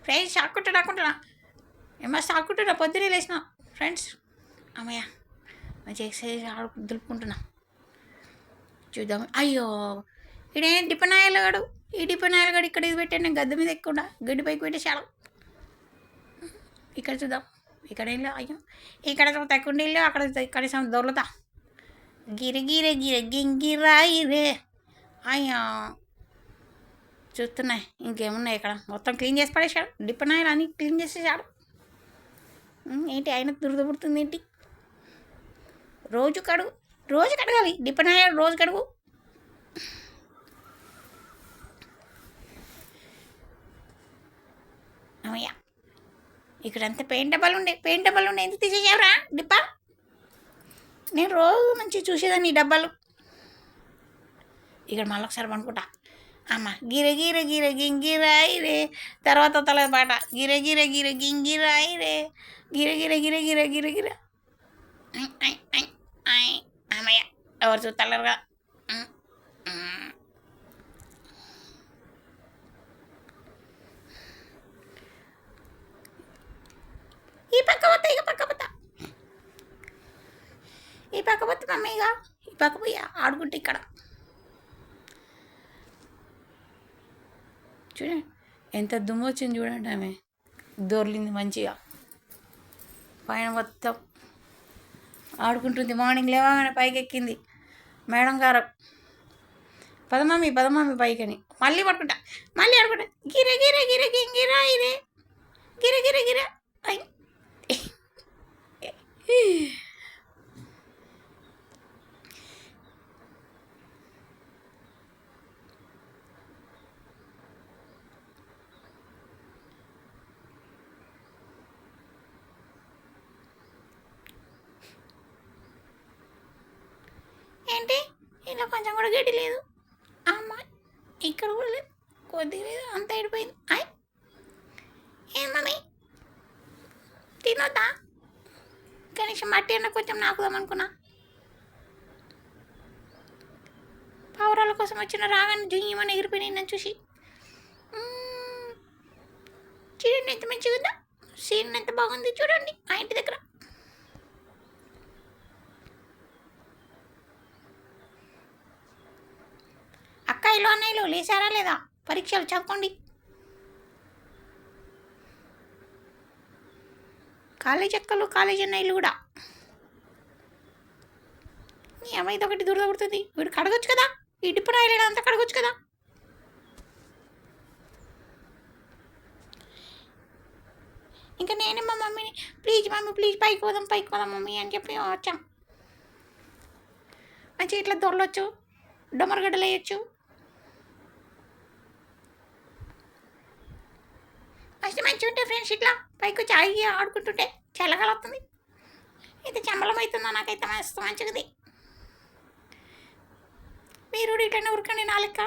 Friends ఆడుకుంటున్నా ఏమో ఆడుకుంటున్నా పొద్దునే లేచిన ఫ్రెండ్స్. అమ్మయ్య మంచి ఎక్సర్సైజ్ దులుపుకుంటున్నా. చూద్దాం. అయ్యో ఇడే డిపనాయలుగాడు, ఈ డిపనాయలుగాడు ఇక్కడ ఇది పెట్టాను. నేను గద్దె మీద ఎక్కువ గడ్డి పైకి పెట్టేసాడు. ఇక్కడ చూద్దాం. ఇక్కడ ఇల్లు అయ్యో ఇక్కడ తక్కువ ఇల్లు అక్కడ కనీసం దొరుకుతా. గిరిగిరాయి రే అయ్యో చూస్తున్నాయి. ఇంకేమున్నాయి ఇక్కడ మొత్తం క్లీన్ చేసి పడేసాడు. డిపనాయలు అన్నీ క్లీన్ చేసేసాడు. ఏంటి ఆయన దురద పుడుతుంది ఏంటి? రోజు కడగాలి డిపనాయలు, రోజు కడుగు. అమ్మయ్య ఇక్కడంతా పెయింట్ డబ్బాలు ఉండే ఎందుకు తీసేసావురా డిప్ప? నేను రోజు మంచిగా చూసేదాన్ని ఈ డబ్బాలు. ఇక్కడ మళ్ళీ ఒకసారి అనుకుంటా. అమ్మ గింగిరాయి రే. తర్వాత తల పాట గింగిరాయి రే గిర. అమ్మయ్య ఎవరు చూస్తలేరుగా. ఈ పక్క పోతా మమ్మీగా. ఈ పక్క పోయి ఆడుకుంటే ఇక్కడ చూడండి ఎంత దుమ్ము వచ్చింది చూడండి. ఆమె దొర్లింది మంచిగా పైన మొత్తం ఆడుకుంటుంది. మార్నింగ్ లేవగానే పైకి ఎక్కింది మేడం గారు. పదమమ్మీ పైకని మళ్ళీ పడుకుంటా గిర ఇదే గిర అయ్యి. ఏంటి ఇలా కొంచెం కూడా గడ్డి లేదు. అమ్మ ఇక్కడ కూడా లేదు, కొద్దిగా లేదు, అంత అయిపోయింది. ఏమమ్మీ తినొద్దా? కనీసం మట్టి అన్న కొంచెం నాకుదాం అనుకున్నా. పావురాల కోసం వచ్చిన రాగానే జుయ్యమని ఎగిరిపోయినాయి నన్ను చూసి. చూడండి ఎంత మంచిగా ఉందా, సీన్ ఎంత బాగుంది చూడండి ఆ ఇంటి దగ్గర. అక్కాయిలు అన్నయ్యలు లేచారా లేదా? పరీక్షలు చదువుకోండి. కాలేజ్ అక్కలు కాలేజ్ అన్నయ్యలు కూడా. నీ అమ్మాయి ఒకటి దురద పుడుతుంది. వీడు కడగొచ్చు కదా, ఈ డిప్పనాయలు అంతా కడగొచ్చు కదా. ఇంకా నేనే మా మమ్మీని ప్లీజ్ పైకి పోదాం మమ్మీ అని చెప్పి వచ్చాం. మంచిగా ఇట్లా దొరలొచ్చు, డొమరగడ్డలు వేయచ్చు. మంచిగా ఉంటే ఫ్రెండ్స్ ఇట్లా పైకి వచ్చి ఆగి ఆడుకుంటుంటే చల్లగాలి వస్తుంది. ఇది చంబలం అవుతుందో నాకైతే మంచిది. మీరు ఇట్లనే ఉరకండి నా లెక్క.